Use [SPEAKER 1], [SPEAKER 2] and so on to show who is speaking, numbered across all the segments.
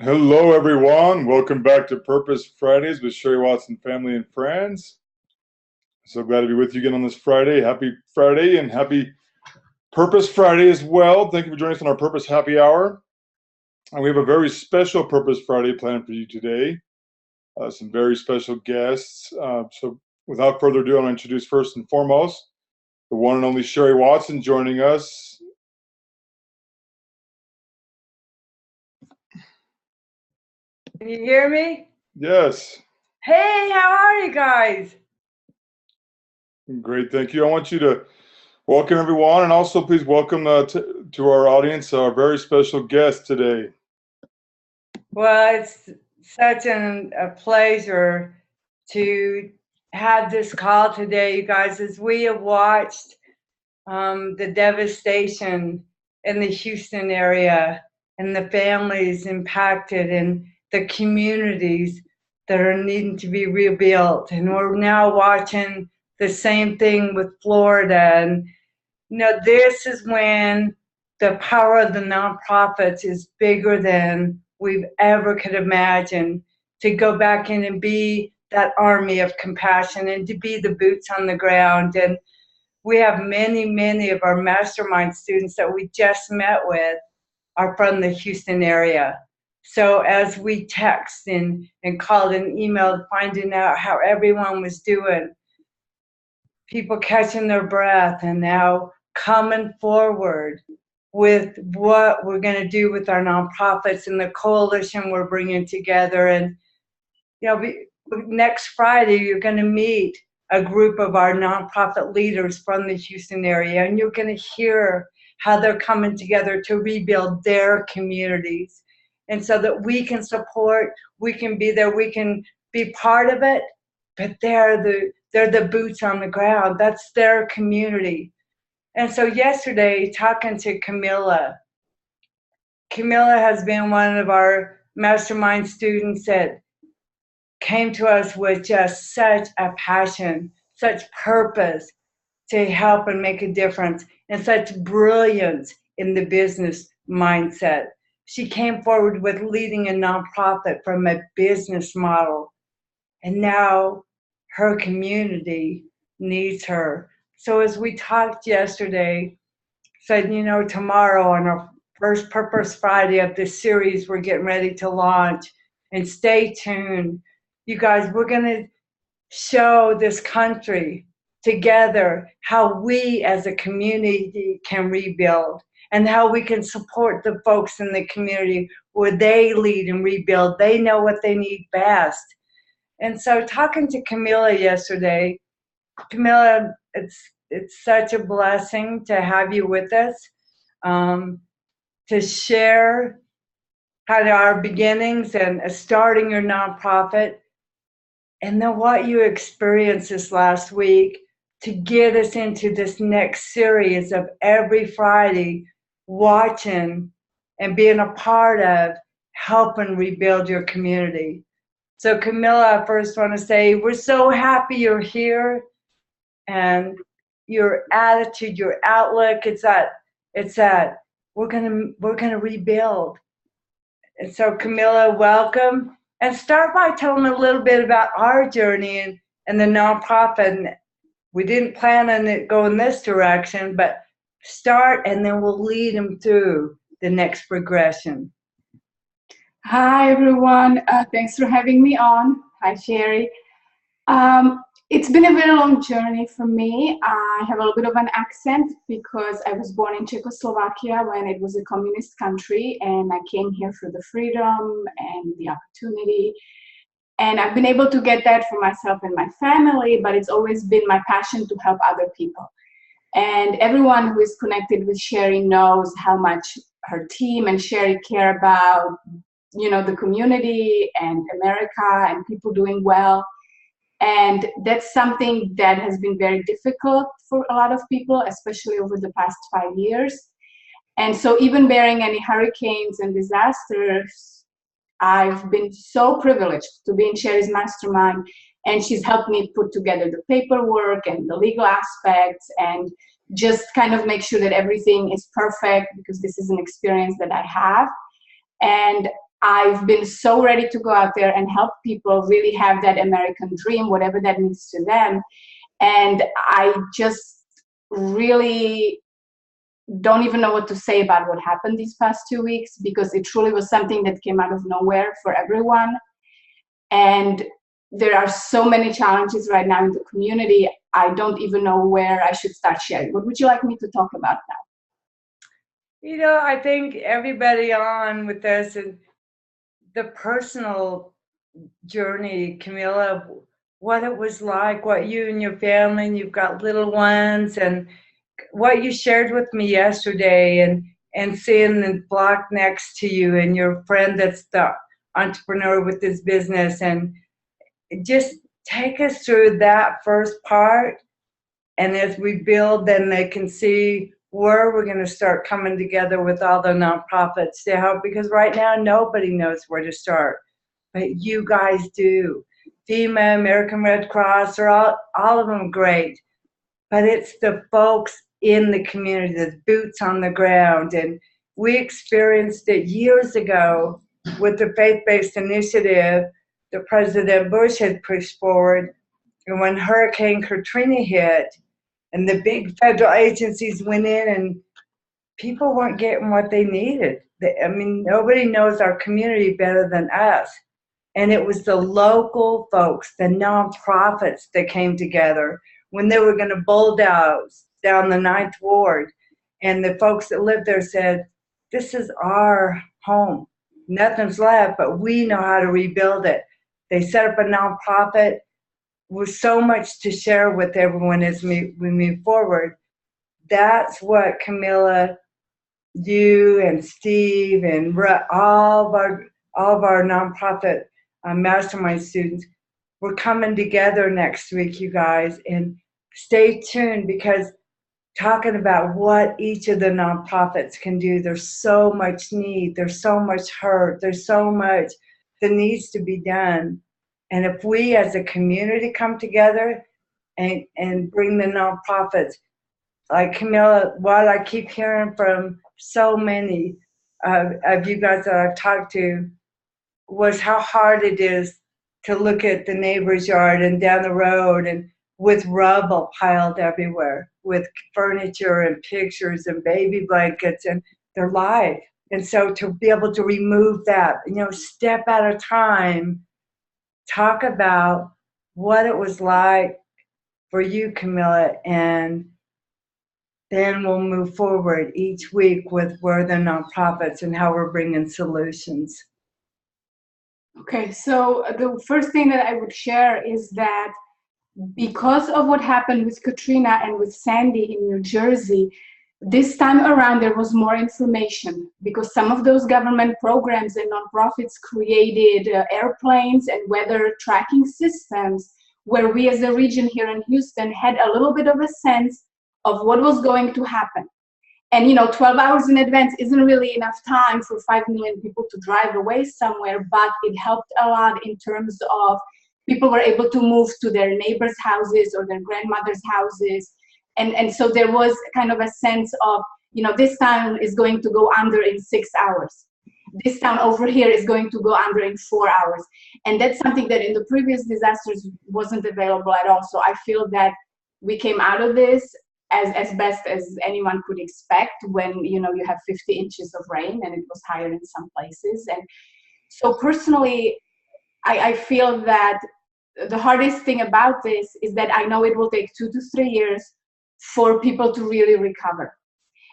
[SPEAKER 1] Hello, everyone. Welcome back to Purpose Fridays with Sherry Watson family and friends. So glad to be with you again on this Friday. Happy Friday and happy Purpose Friday as well. Thank you for joining us on our Purpose Happy Hour. And we have a very special Purpose Friday planned for you today. Some very special guests. So without further ado, I want to introduce first and foremost the one and only Sherry Watson joining us.
[SPEAKER 2] Can you hear me?
[SPEAKER 1] Yes.
[SPEAKER 2] Hey, how are you guys?
[SPEAKER 1] Great, thank you. I want you to welcome everyone, and also please welcome to our audience our very special guest today.
[SPEAKER 2] Well, it's such a pleasure to have this call today, you guys, as we have watched the devastation in the Houston area and the families impacted and the communities that are needing to be rebuilt. And we're now watching the same thing with Florida. And, this is when the power of the nonprofits is bigger than we've ever could imagine, to go back in and be that army of compassion and to be the boots on the ground. And we have many of our mastermind students that we just met with are from the Houston area. So as we text and called and emailed, finding out how everyone was doing, people catching their breath and now coming forward with what we're going to do with our nonprofits and the coalition we're bringing together. And, next Friday, you're going to meet a group of our nonprofit leaders from the Houston area, and you're going to hear how they're coming together to rebuild their communities. And so that we can support, we can be there, we can be part of it, but they're the boots on the ground. That's their community. And so yesterday, talking to Camilla has been one of our mastermind students that came to us with just such a passion, such purpose to help and make a difference, and such brilliance in the business mindset. She came forward with leading a nonprofit from a business model, and now her community needs her. So as we talked yesterday, said, tomorrow on our first Purpose Friday of this series we're getting ready to launch, and stay tuned. You guys, we're going to show this country together how we as a community can rebuild and how we can support the folks in the community where they lead and rebuild. They know what they need best. And so talking to Camilla yesterday, Camilla, it's such a blessing to have you with us, to share how our beginnings and starting your nonprofit, and then what you experienced this last week to get us into this next series of every Friday watching and being a part of helping rebuild your community. So Camilla, I first want to say we're so happy you're here, and your attitude, your outlook, it's that we're gonna rebuild. And so Camilla, welcome. And start by telling a little bit about our journey and the nonprofit. And we didn't plan on it going this direction, but start and then we'll lead them through the next progression.
[SPEAKER 3] Hi, everyone. Thanks for having me on. Hi, Sherry. It's been a very long journey for me. I have a little bit of an accent because I was born in Czechoslovakia when it was a communist country, and I came here for the freedom and the opportunity. And I've been able to get that for myself and my family, but it's always been my passion to help other people. And everyone who is connected with Sherry knows how much her team and Sherry care about, the community and America and people doing well. And that's something that has been very difficult for a lot of people, especially over the past 5 years. And so even bearing any hurricanes and disasters, I've been so privileged to be in Sherry's mastermind, and she's helped me put together the paperwork and the legal aspects and just kind of make sure that everything is perfect, because this is an experience that I have. And I've been so ready to go out there and help people really have that American dream, whatever that means to them. And I just really don't even know what to say about what happened these past 2 weeks, because it truly was something that came out of nowhere for everyone. And there are so many challenges right now in the community. I don't even know where I should start sharing. What would you like me to talk about now?
[SPEAKER 2] I think everybody on with this and the personal journey, Camilla, what it was like, what you and your family, and you've got little ones, and what you shared with me yesterday, and seeing the block next to you and your friend that's the entrepreneur with this business, and just take us through that first part. And as we build, then they can see where we're going to start coming together with all the nonprofits to help, because right now nobody knows where to start, but you guys do. FEMA, American Red Cross, are all of them great, but it's the folks in the community, the boots on the ground. And we experienced it years ago with the faith-based initiative that President Bush had pushed forward. And when Hurricane Katrina hit and the big federal agencies went in, and people weren't getting what they needed. Nobody knows our community better than us. And it was the local folks, the nonprofits that came together when they were going to bulldoze down the 9th Ward. And the folks that lived there said, this is our home. Nothing's left, but we know how to rebuild it. They set up a nonprofit with so much to share with everyone as we move forward. That's what Camilla, you and Steve and all of our nonprofit mastermind students, we're coming together next week, you guys, and stay tuned, because talking about what each of the nonprofits can do, there's so much need, there's so much hurt, there's so much that needs to be done. And if we as a community come together and bring the nonprofits, like Camilla, what I keep hearing from so many of you guys that I've talked to was how hard it is to look at the neighbor's yard and down the road and with rubble piled everywhere, with furniture and pictures and baby blankets, and they're live. And so to be able to remove that, step at a time, talk about what it was like for you, Camilla, and then we'll move forward each week with where the nonprofits and how we're bringing solutions.
[SPEAKER 3] Okay, so the first thing that I would share is that because of what happened with Katrina and with Sandy in New Jersey, this time around there was more information, because some of those government programs and nonprofits created airplanes and weather tracking systems, where we as a region here in Houston had a little bit of a sense of what was going to happen. And 12 hours in advance isn't really enough time for 5 million people to drive away somewhere, but it helped a lot in terms of people were able to move to their neighbors' houses or their grandmother's houses. And so there was kind of a sense of, this town is going to go under in 6 hours. This town over here is going to go under in 4 hours. And that's something that in the previous disasters wasn't available at all. So I feel that we came out of this as best as anyone could expect when, you have 50 inches of rain, and it was higher in some places. And so personally, I feel that the hardest thing about this is that I know it will take 2 to 3 years for people to really recover.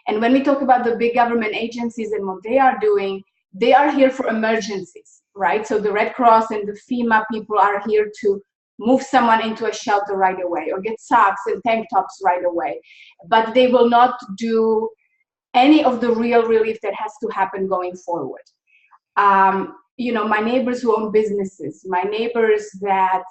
[SPEAKER 3] And when we talk about the big government agencies and what they are doing, they are here for emergencies, right? So the Red Cross and the FEMA people are here to move someone into a shelter right away, or get socks and tank tops right away. But they will not do any of the real relief that has to happen going forward. My neighbors who own businesses, my neighbors that,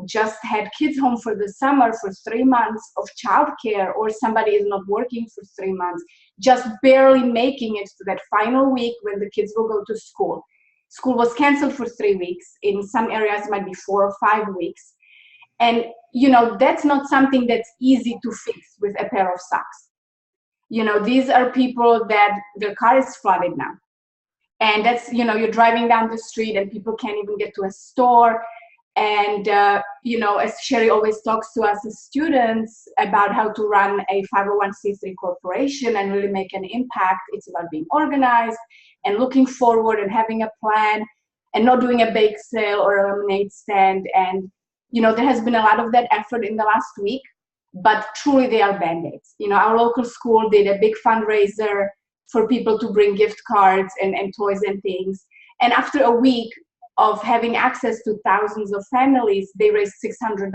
[SPEAKER 3] just had kids home for the summer for 3 months of childcare, or somebody is not working for 3 months, just barely making it to that final week when the kids will go to school. School was canceled for 3 weeks. In some areas, it might be 4 or 5 weeks. And, that's not something that's easy to fix with a pair of socks. These are people that their car is flooded now. And that's, you're driving down the street and people can't even get to a store. And, as Sherry always talks to us as students about how to run a 501c3 corporation and really make an impact, it's about being organized and looking forward and having a plan and not doing a bake sale or a lemonade stand. And, there has been a lot of that effort in the last week, but truly they are Band-Aids. Our local school did a big fundraiser for people to bring gift cards and toys and things. And after a week of having access to thousands of families, they raised $600,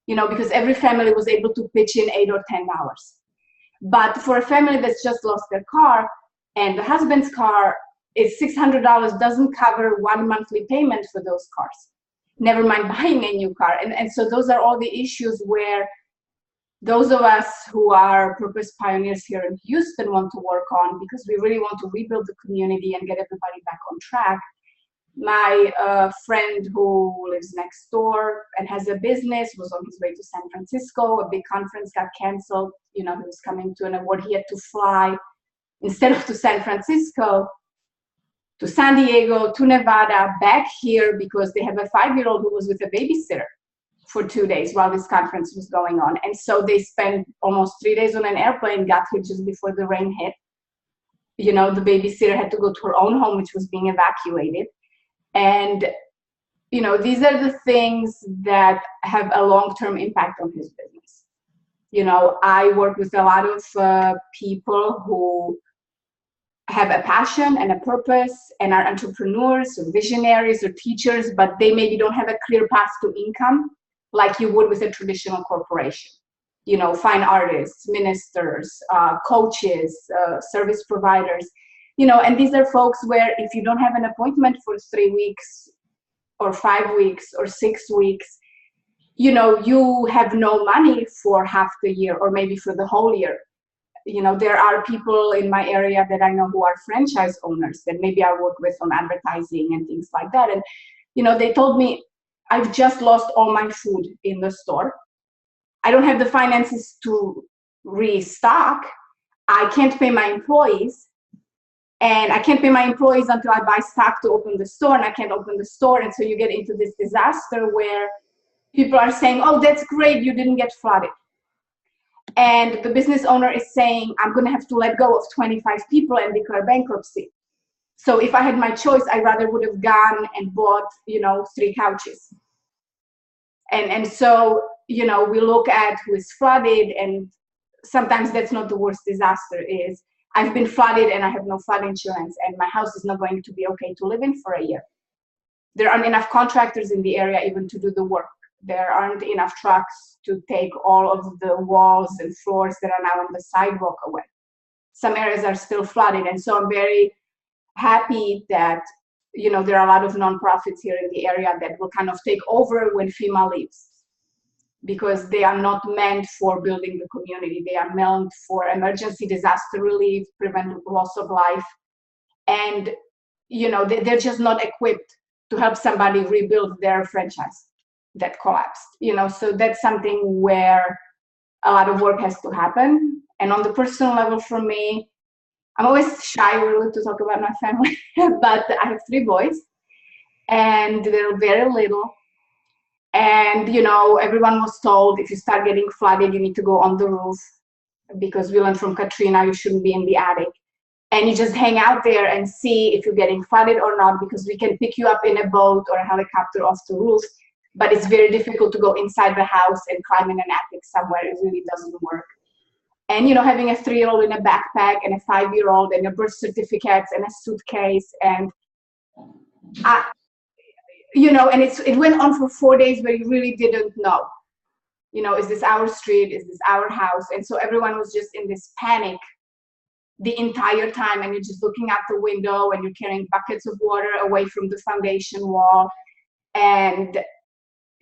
[SPEAKER 3] because every family was able to pitch in $8 or $10. But for a family that's just lost their car and the husband's car, it's $600 doesn't cover one monthly payment for those cars, never mind buying a new car. And so those are all the issues where those of us who are purpose pioneers here in Houston want to work on, because we really want to rebuild the community and get everybody back on track. My friend who lives next door and has a business was on his way to San Francisco. A big conference got canceled. He was coming to an award. He had to fly instead of to San Francisco, to San Diego, to Nevada, back here, because they have a 5-year-old who was with a babysitter for 2 days while this conference was going on. And so they spent almost 3 days on an airplane, got here just before the rain hit. The babysitter had to go to her own home, which was being evacuated. And, these are the things that have a long-term impact on his business. I work with a lot of people who have a passion and a purpose and are entrepreneurs or visionaries or teachers, but they maybe don't have a clear path to income like you would with a traditional corporation. Fine artists, ministers, coaches, service providers. And these are folks where if you don't have an appointment for 3 weeks or 5 weeks or 6 weeks, you have no money for half the year or maybe for the whole year. There are people in my area that I know who are franchise owners that maybe I work with on advertising and things like that. And, they told me, I've just lost all my food in the store. I don't have the finances to restock. I can't pay my employees. And I can't pay my employees until I buy stock to open the store, and I can't open the store. And so you get into this disaster where people are saying, oh, that's great, you didn't get flooded. And the business owner is saying, I'm going to have to let go of 25 people and declare bankruptcy. So if I had my choice, I rather would have gone and bought, 3 couches. And so, we look at who is flooded, and sometimes that's not the worst disaster. Is I've been flooded and I have no flood insurance, and my house is not going to be okay to live in for a year. There aren't enough contractors in the area even to do the work. There aren't enough trucks to take all of the walls and floors that are now on the sidewalk away. Some areas are still flooded. And so I'm very happy that, there are a lot of nonprofits here in the area that will kind of take over when FEMA leaves, because they are not meant for building the community. They are meant for emergency disaster relief, prevent loss of life. And, they're just not equipped to help somebody rebuild their franchise that collapsed. So that's something where a lot of work has to happen. And on the personal level for me, I'm always shy really to talk about my family, but I have 3 boys and they're very little. And, everyone was told if you start getting flooded, you need to go on the roof, because we learned from Katrina, you shouldn't be in the attic. And you just hang out there and see if you're getting flooded or not, because we can pick you up in a boat or a helicopter off the roof. But it's very difficult to go inside the house and climb in an attic somewhere. It really doesn't work. And, having a 3-year-old in a backpack and a 5-year-old and your birth certificates and a suitcase and, and it went on for 4 days where you really didn't know, is this our street? Is this our house? And so everyone was just in this panic the entire time. And you're just looking out the window and you're carrying buckets of water away from the foundation wall. And,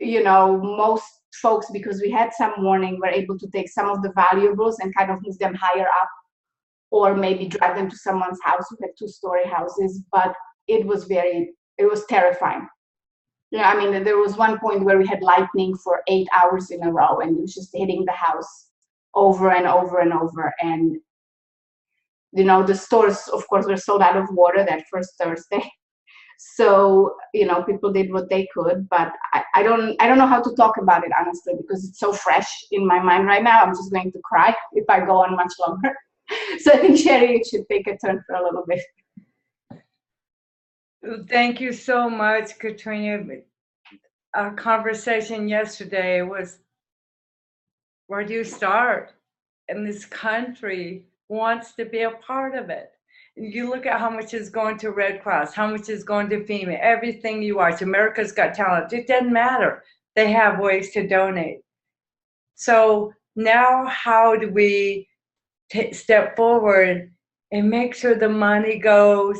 [SPEAKER 3] most folks, because we had some warning, were able to take some of the valuables and kind of move them higher up, or maybe drive them to someone's house who had 2-story houses. But it was terrifying. There was one point where we had lightning for 8 hours in a row, and it was just hitting the house over and over and over. And The stores, of course, were sold out of water that first Thursday. So, people did what they could, but I don't know how to talk about it, honestly, because it's so fresh in my mind right now. I'm just going to cry if I go on much longer. So I think, Sherry, you should take a turn for a little bit.
[SPEAKER 2] Thank you so much, Katrina. Our conversation yesterday was, where do you start? And this country wants to be a part of it. You look at how much is going to Red Cross, how much is going to FEMA, everything you watch, America's Got Talent, it doesn't matter. They have ways to donate. So now how do we step forward and make sure the money goes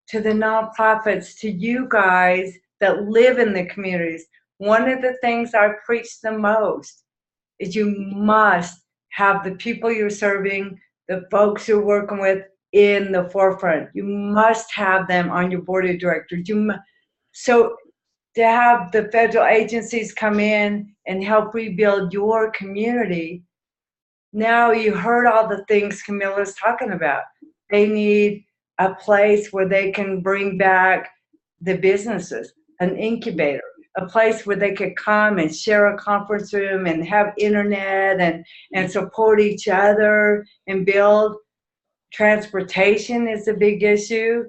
[SPEAKER 2] to the nonprofits, to you guys that live in the communities? One of the things I preach the most is you must have the people you're serving, the folks you're working with, in the forefront. You must have them on your board of directors. So to have the federal agencies come in and help rebuild your community, now you heard all the things Camilla's talking about. They need a place where they can bring back the businesses, an incubator, a place where they could come and share a conference room and have internet and support each other and build. Transportation is a big issue.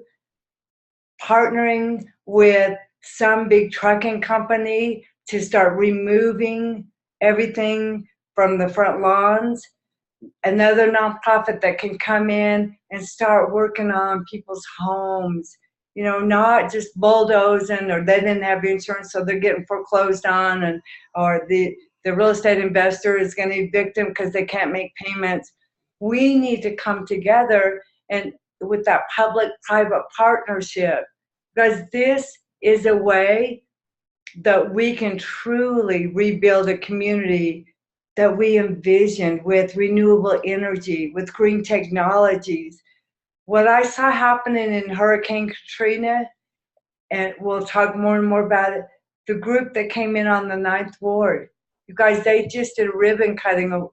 [SPEAKER 2] Partnering with some big trucking company to start removing everything from the front lawns. Another nonprofit that can come in and start working on people's homes, not just bulldozing, or they didn't have insurance, so they're getting foreclosed on, or the real estate investor is going to evict them because they can't make payments. We need to come together and with that public-private partnership, because this is a way that we can truly rebuild a community that we envisioned, with renewable energy, with green technologies. What I saw happening in Hurricane Katrina, and we'll talk more and more about it, the group that came in on the 9th Ward, you guys, they just did a ribbon cutting.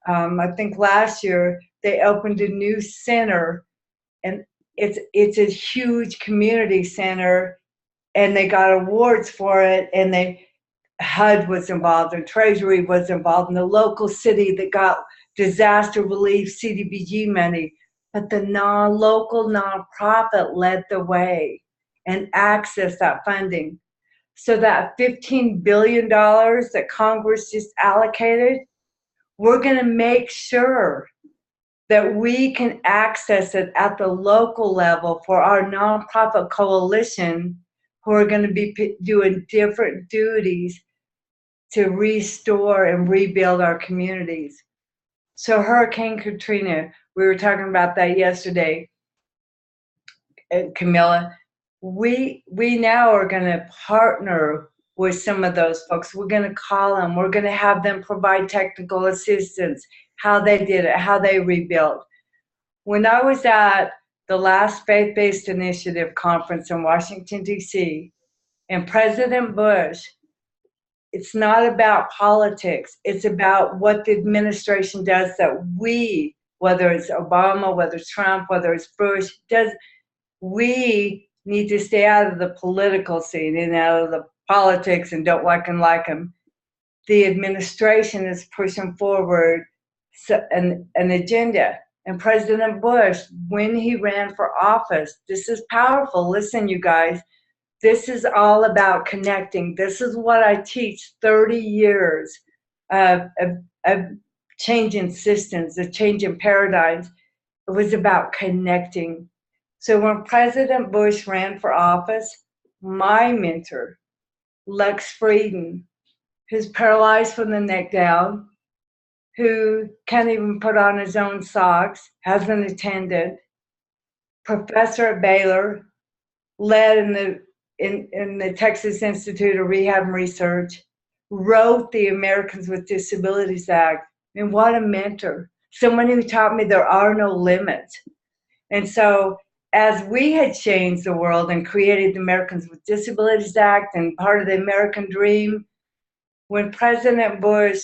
[SPEAKER 2] I think last year they opened a new center, and it's a huge community center, and they got awards for it, and HUD was involved, and Treasury was involved, and the local city that got disaster relief CDBG money. But the local nonprofit led the way and accessed that funding. So that $15 billion that Congress just allocated, we're going to make sure that we can access it at the local level for our nonprofit coalition, who are going to be doing different duties to restore and rebuild our communities. So Hurricane Katrina, we were talking about that yesterday, Camilla. We now are going to partner with some of those folks. We're going to call them. We're going to have them provide technical assistance, how they did it, how they rebuilt. When I was at the last Faith-Based Initiative conference in Washington, D.C., and President Bush, it's not about politics. It's about what the administration does that we, whether it's Obama, whether it's Trump, whether it's Bush, we need to stay out of the political scene and out of the politics and don't like them. The administration is pushing forward an agenda. And President Bush, when he ran for office, this is powerful. Listen, you guys, this is all about connecting. This is what I teach, 30 years of changing systems, of changing paradigms. It was about connecting. So when President Bush ran for office, my mentor, Lex Frieden, who's paralyzed from the neck down, who can't even put on his own socks, has an attendant, professor at Baylor, led in the Texas Institute of Rehab and Research, wrote the Americans with Disabilities Act. And what a mentor. Someone who taught me there are no limits. And so as we had changed the world and created the Americans with Disabilities Act and part of the American dream, when President Bush,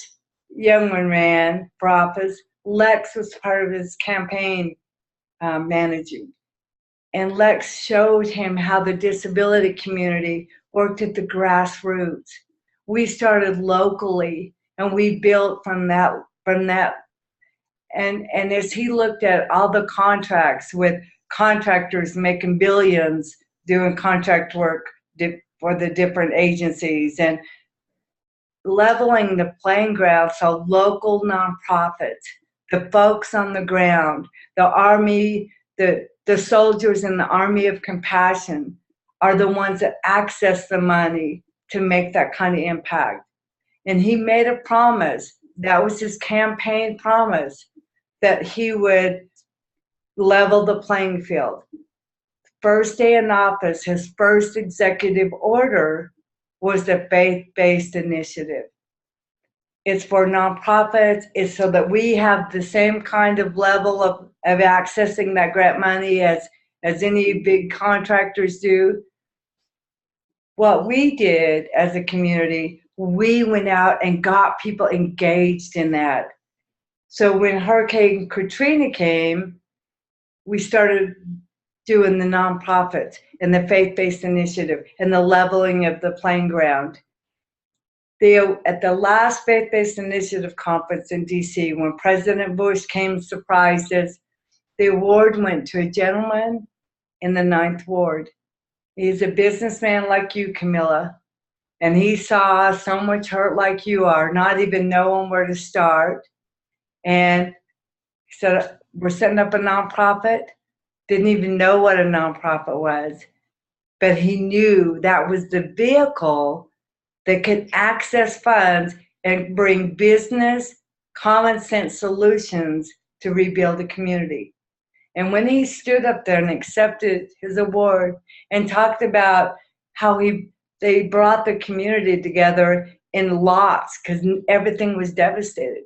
[SPEAKER 2] young one, ran for office, Lex was part of his campaign managing. And Lex showed him how the disability community worked at the grassroots. We started locally, and we built from that. And as he looked at all the contracts with contractors making billions doing contract work for the different agencies, and leveling the playing ground so local nonprofits, the folks on the ground, the army, the soldiers in the Army of Compassion are the ones that access the money to make that kind of impact. And he made a promise, that was his campaign promise, that he would level the playing field. First day in office, his first executive order was the faith-based initiative. It's for nonprofits. It's so that we have the same kind of level of accessing that grant money as any big contractors do. What we did as a community, we went out and got people engaged in that. So when Hurricane Katrina came, we started doing the nonprofits and the faith-based initiative and the leveling of the playing ground. At the last faith-based initiative conference in DC, when President Bush came and surprised us, the award went to a gentleman in the 9th Ward. He's a businessman like you, Camilla, and he saw so much hurt like you are, not even knowing where to start. And he said, we're setting up a nonprofit. Didn't even know what a nonprofit was, but he knew that was the vehicle that could access funds and bring business, common sense solutions to rebuild the community. And when he stood up there and accepted his award and talked about how they brought the community together in lots because everything was devastated.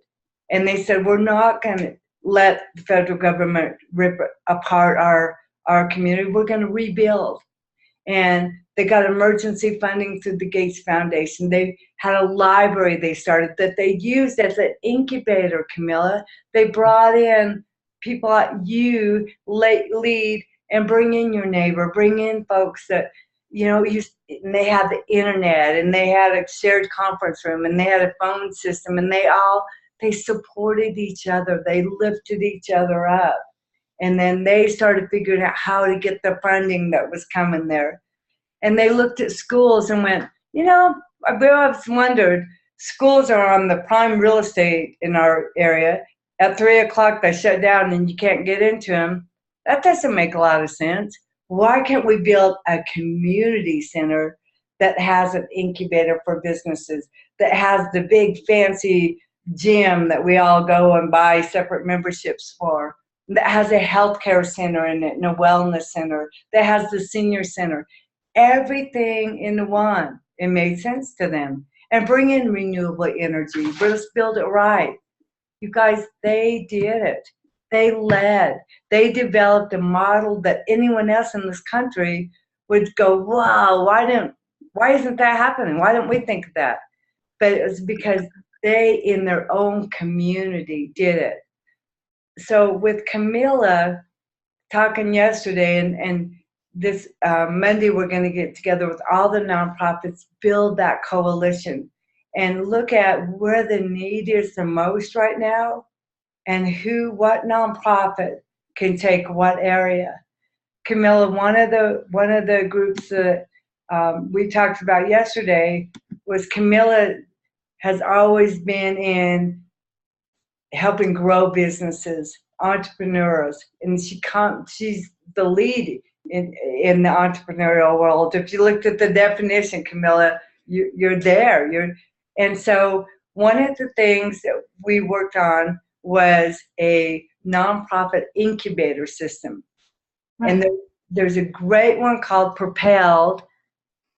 [SPEAKER 2] And they said, we're not going to let the federal government rip apart our community. We're going to rebuild. And they got emergency funding through the Gates Foundation. They had a library they started that they used as an incubator, Camilla. They brought in people like you, lead, and bring in your neighbor, bring in folks that, and they had the internet, and they had a shared conference room, and they had a phone system, and they supported each other. They lifted each other up. And then they started figuring out how to get the funding that was coming there. And they looked at schools and went, I've always wondered, schools are on the prime real estate in our area. At 3 o'clock, they shut down and you can't get into them. That doesn't make a lot of sense. Why can't we build a community center that has an incubator for businesses, that has the big fancy gym that we all go and buy separate memberships for, that has a healthcare center in it and a wellness center, that has the senior center, everything in one. It made sense to them. And bring in renewable energy. Let's build it right. You guys, they did it. They led. They developed a model that anyone else in this country would go, wow, why isn't that happening? Why don't we think of that? But it was because they, in their own community, did it. So with Camilla talking yesterday, and this Monday we're going to get together with all the nonprofits, build that coalition, and look at where the need is the most right now, and what nonprofit can take what area. Camilla, one of the groups that we talked about yesterday was Camilla has always been in helping grow businesses, entrepreneurs, and she's the lead in the entrepreneurial world. If you looked at the definition, Camilla, you're there. And so one of the things that we worked on was a nonprofit incubator system. Right. And there's a great one called Propelled,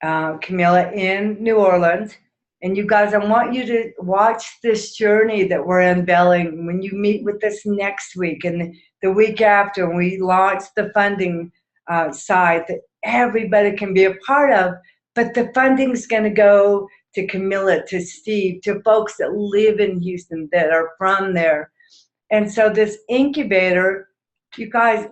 [SPEAKER 2] Camilla, in New Orleans. And you guys, I want you to watch this journey that we're unveiling when you meet with us next week and the week after, when we launch the funding side that everybody can be a part of. But the funding's going to go to Camilla, to Steve, to folks that live in Houston, that are from there. And so this incubator, you guys,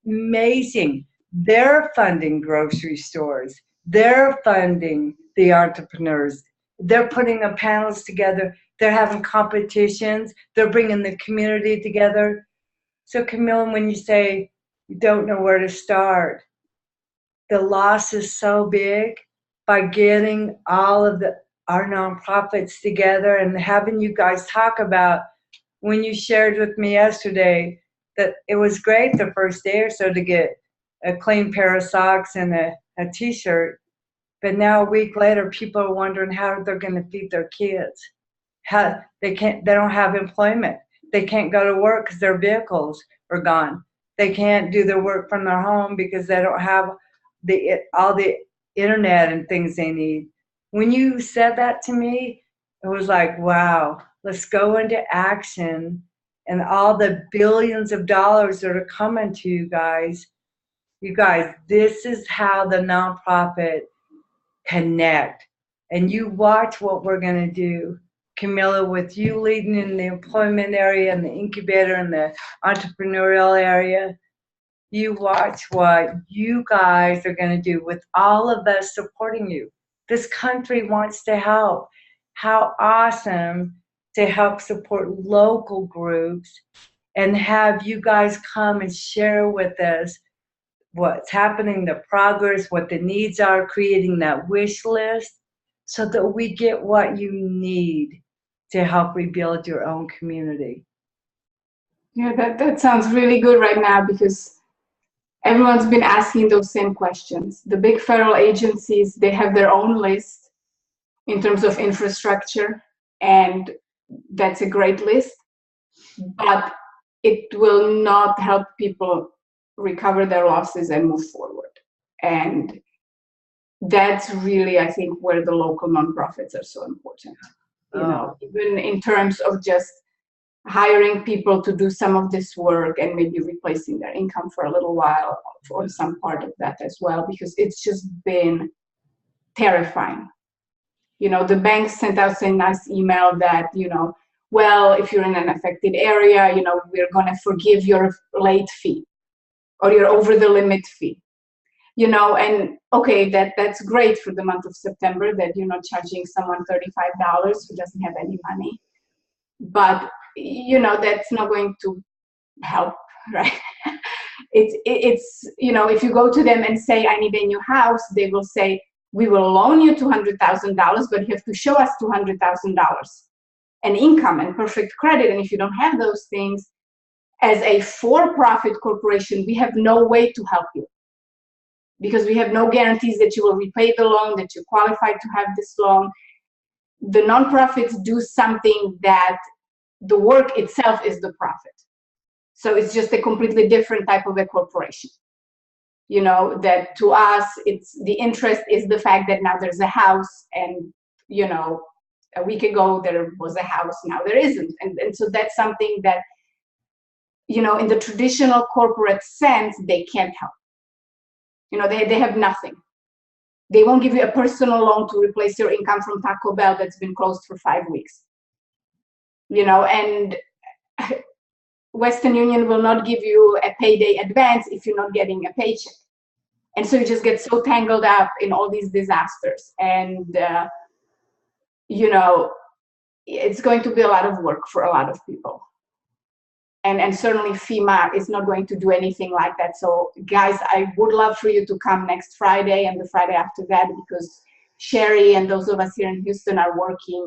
[SPEAKER 2] amazing. They're funding grocery stores. They're funding the entrepreneurs. They're putting the panels together. They're having competitions. They're bringing the community together. So Camilla, when you say you don't know where to start, the loss is so big by getting all of our nonprofits together and having you guys talk about, when you shared with me yesterday that it was great the first day or so to get a clean pair of socks and a t-shirt, but now a week later people are wondering how they're going to feed their kids. How they don't have employment. They can't go to work because their vehicles are gone. They can't do their work from their home because they don't have all the internet and things they need. When you said that to me, it was like, wow, let's go into action, and all the billions of dollars that are coming to you guys. You guys, this is how the nonprofit connect. And you watch what we're going to do. Camilla, with you leading in the employment area and the incubator and the entrepreneurial area, you watch what you guys are going to do with all of us supporting you. This country wants to help. How awesome to help support local groups and have you guys come and share with us what's happening, the progress, what the needs are, creating that wish list so that we get what you need to help rebuild your own community.
[SPEAKER 3] Yeah, that sounds really good right now, because everyone's been asking those same questions. The big federal agencies, they have their own list in terms of infrastructure, and that's a great list, but it will not help people recover their losses and move forward. And that's really, I think, where the local nonprofits are so important. You know, even in terms of just hiring people to do some of this work and maybe replacing their income for a little while or some part of that as well, because it's just been terrifying. You know, the bank sent out a nice email that, you know, well, if you're in an affected area, you know, we're going to forgive your late fee or your over the limit fee. You know, and okay, that's great for the month of September that you're not charging someone $35 who doesn't have any money. But, you know, that's not going to help, right? It's you know, if you go to them and say, I need a new house, they will say, we will loan you $200,000, but you have to show us $200,000 and income and perfect credit. And if you don't have those things, as a for-profit corporation, we have no way to help you, because we have no guarantees that you will repay the loan, that you qualify to have this loan. The nonprofits do something that the work itself is the profit. So it's just a completely different type of a corporation. You know, that to us, it's the interest is the fact that now there's a house, and, you know, a week ago there was a house, now there isn't. And so that's something that, you know, in the traditional corporate sense, they can't help. You know, they have nothing. They won't give you a personal loan to replace your income from Taco Bell that's been closed for 5 weeks. You know, and Western Union will not give you a payday advance if you're not getting a paycheck. And so you just get so tangled up in all these disasters. And, you know, it's going to be a lot of work for a lot of people. And certainly FEMA is not going to do anything like that. So guys, I would love for you to come next Friday and the Friday after that, because Sherry and those of us here in Houston are working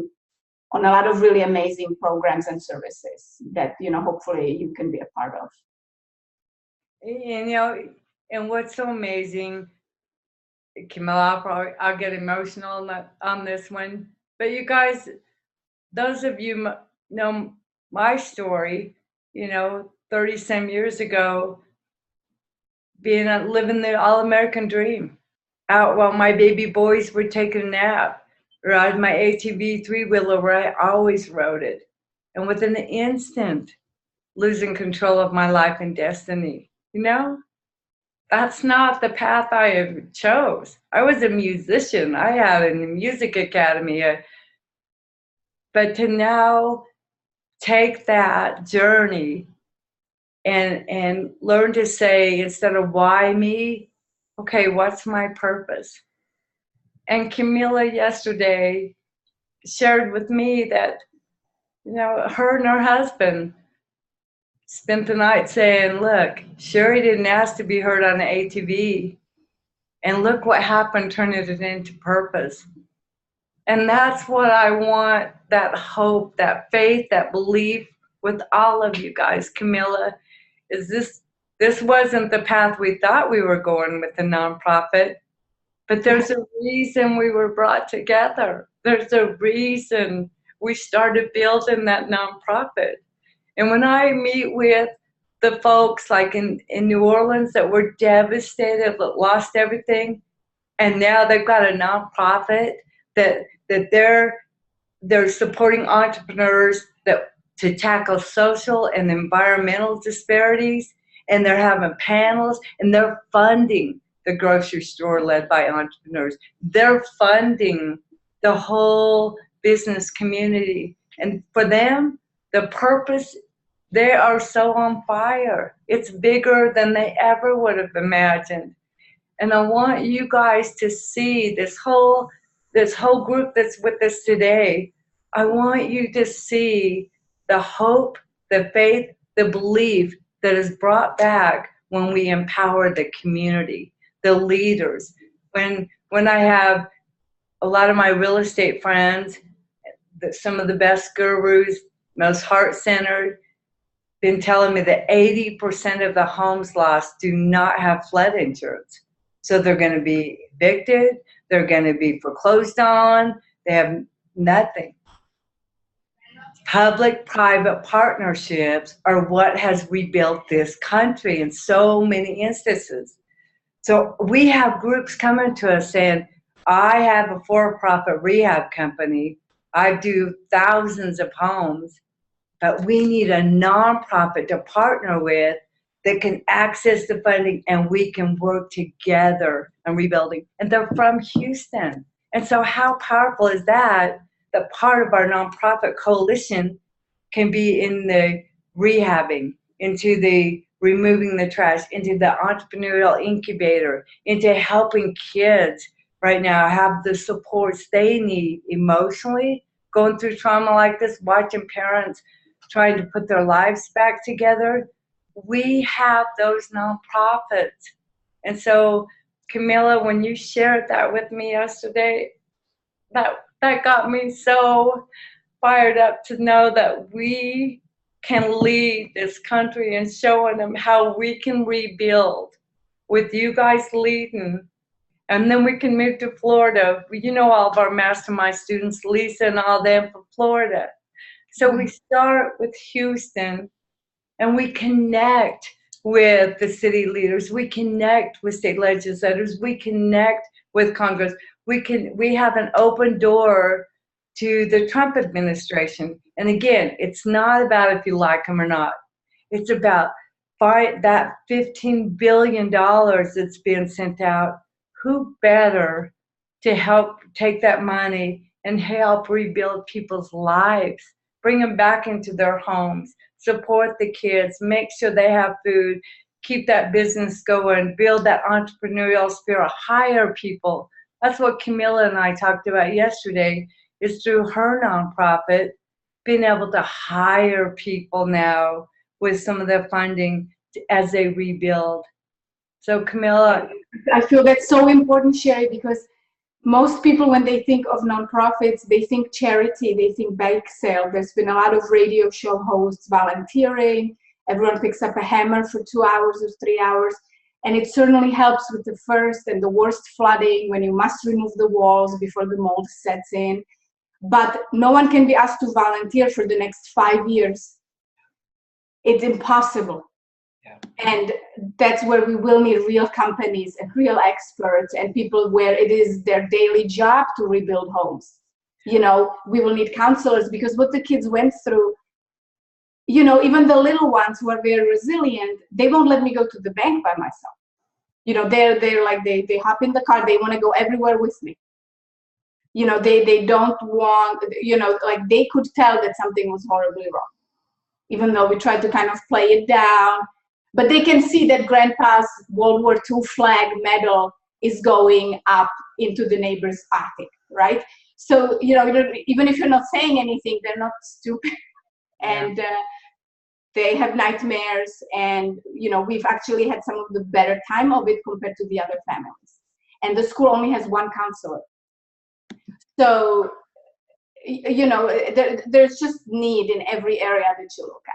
[SPEAKER 3] on a lot of really amazing programs and services that, you know, hopefully you can be a part of.
[SPEAKER 2] You know, and what's so amazing, Camilla, I'll get emotional on this one, but you guys, those of you know my story, you know, 30-some years ago, living the all-American dream out while my baby boys were taking a nap, ride my ATV three-wheeler where I always rode it, and within an instant, losing control of my life and destiny. You know, that's not the path I chose. I was a musician. I had a music academy, but to now take that journey and learn to say, instead of why me, okay, what's my purpose? And Camilla yesterday shared with me that, you know, her and her husband spent the night saying, look, Sherry didn't ask to be heard on the ATV. And look what happened, turning it into purpose. And that's what I want, that hope, that faith, that belief with all of you guys. Camilla, is this wasn't the path we thought we were going with the nonprofit, but there's a reason we were brought together. There's a reason we started building that nonprofit. And when I meet with the folks like in New Orleans that were devastated, that lost everything, and now they've got a nonprofit that they're supporting entrepreneurs that to tackle social and environmental disparities, and they're having panels, and they're funding the grocery store led by entrepreneurs. They're funding the whole business community. And for them, the purpose, they are so on fire. It's bigger than they ever would have imagined. And I want you guys to see this whole group that's with us today. I want you to see the hope, the faith, the belief that is brought back when we empower the community, the leaders. When I have a lot of my real estate friends, some of the best gurus, most heart-centered, been telling me that 80% of the homes lost do not have flood insurance. So they're going to be evicted, they're going to be foreclosed on, they have nothing. Public-private partnerships are what has rebuilt this country in so many instances. So we have groups coming to us saying, I have a for-profit rehab company, I do thousands of homes, but we need a nonprofit to partner with that can access the funding, and we can work together on rebuilding. And they're from Houston. And so how powerful is that, that part of our nonprofit coalition can be in the rehabbing, into the removing the trash, into the entrepreneurial incubator, into helping kids right now have the supports they need emotionally, going through trauma like this, watching parents trying to put their lives back together. We have those nonprofits. And so, Camilla, when you shared that with me yesterday, that got me so fired up to know that we can lead this country and showing them how we can rebuild with you guys leading. And then we can move to Florida. You know, all of our mastermind students, Lisa and all them from Florida. So we start with Houston, and we connect with the city leaders. We connect with state legislators. We connect with Congress. We have an open door to the Trump administration. And again, it's not about if you like them or not. It's about that $15 billion that's being sent out. Who better to help take that money and help rebuild people's lives, bring them back into their homes, support the kids, make sure they have food, keep that business going, build that entrepreneurial spirit, hire people. That's what Camilla and I talked about yesterday, is through her nonprofit, being able to hire people now with some of the funding as they rebuild. So Camilla.
[SPEAKER 3] I feel that's so important, Sherry, because most people, when they think of nonprofits, they think charity, they think bake sale. There's been a lot of radio show hosts volunteering. Everyone picks up a hammer for 2 hours or 3 hours. And it certainly helps with the first and the worst flooding, when you must remove the walls before the mold sets in. But no one can be asked to volunteer for the next 5 years. It's impossible. And that's where we will need real companies and real experts and people where it is their daily job to rebuild homes. You know, we will need counselors, because what the kids went through, you know, even the little ones who are very resilient, they won't let me go to the bank by myself. You know, they're like, they hop in the car, they want to go everywhere with me. You know, they don't want, you know, like they could tell that something was horribly wrong. even though we try to kind of play it down. But they can see that grandpa's World War II flag medal is going up into the neighbor's attic, right? So, you know, even if you're not saying anything, they're not stupid. And they have nightmares. And, you know, we've actually had some of the better time of it compared to the other families. And the school only has one counselor. So, you know, there's just need in every area that you look at.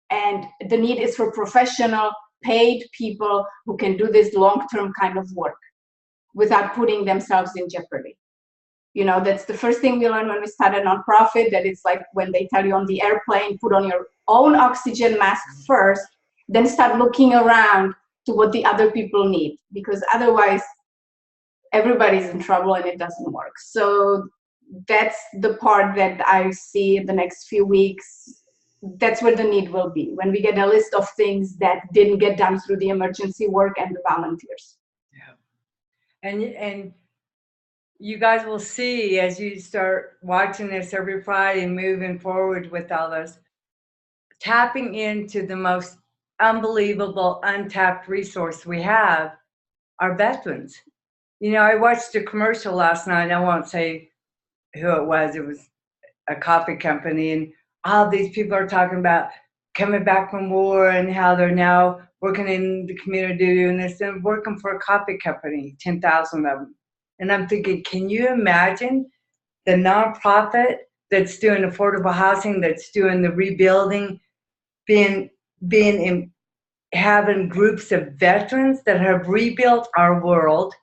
[SPEAKER 3] And the need is for professional, paid people who can do this long-term kind of work without putting themselves in jeopardy. You know, that's the first thing we learn when we start a nonprofit, that it's like when they tell you on the airplane, put on your own oxygen mask first, then start looking around to what the other people need, because otherwise everybody's in trouble and it doesn't work. So that's the part that I see in the next few weeks. That's where the need will be, when we get a list of things that didn't get done through the emergency work and the volunteers.
[SPEAKER 2] Yeah. And you guys will see as you start watching this every Friday, moving forward with all this, tapping into the most unbelievable untapped resource we have, our veterans. You know, I watched a commercial last night. I won't say who it was. It was a coffee company, and all these people are talking about coming back from war and how they're now working in the community doing this and working for a coffee company, 10,000 of them. And I'm thinking, can you imagine the nonprofit that's doing affordable housing, that's doing the rebuilding, having groups of veterans that have rebuilt our world.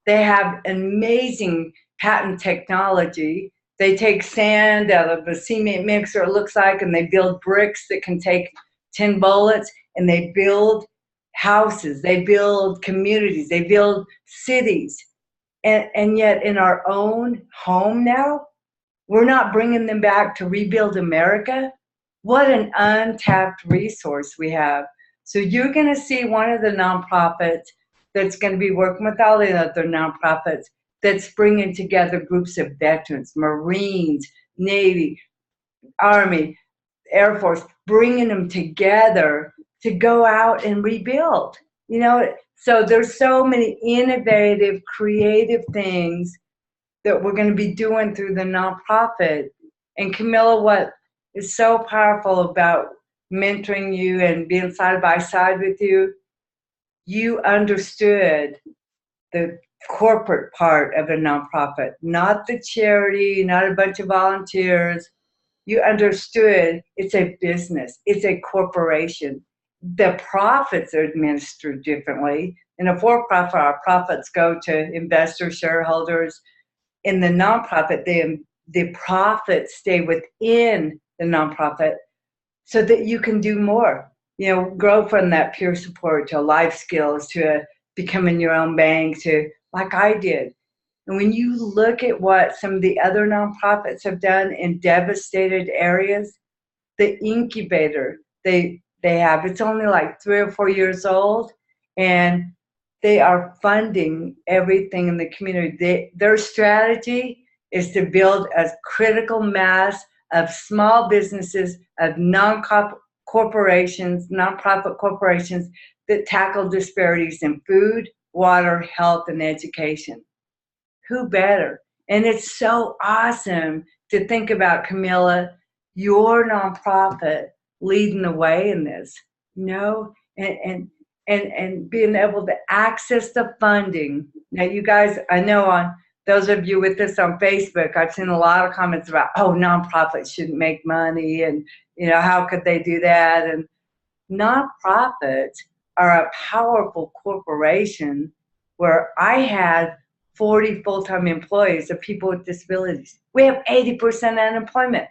[SPEAKER 2] They have amazing patent technology. They take sand out of a cement mixer, it looks like, and they build bricks that can take 10 bullets, and they build houses, they build communities, they build cities. And yet in our own home now, we're not bringing them back to rebuild America. What an untapped resource we have. So you're going to see one of the nonprofits that's going to be working with all the other nonprofits that's bringing together groups of veterans, Marines, Navy, Army, Air Force, bringing them together to go out and rebuild. You know, so there's so many innovative, creative things that we're going to be doing through the nonprofit. And Camilla, what is so powerful about mentoring you and being side by side with you, you understood the corporate part of a nonprofit, not the charity, not a bunch of volunteers. You understood it's a business, it's a corporation. The profits are administered differently. In a for-profit, our profits go to investors, shareholders. In the nonprofit, the profits stay within the nonprofit so that you can do more. You know, grow from that peer support to life skills to becoming your own bank to like I did. And when you look at what some of the other nonprofits have done in devastated areas, the incubator they have, it's only like 3 or 4 years old, and they are funding everything in the community. Their strategy is to build a critical mass of small businesses, of nonprofit corporations that tackle disparities in food, water, health, and education. Who better? And it's so awesome to think about, Camilla, your nonprofit leading the way in this, you know, and being able to access the funding. Now, you guys, I know on those of you with us on Facebook, I've seen a lot of comments about, oh, nonprofits shouldn't make money, and, you know, how could they do that? And nonprofits are a powerful corporation where I had 40 full-time employees of people with disabilities. We have 80% unemployment.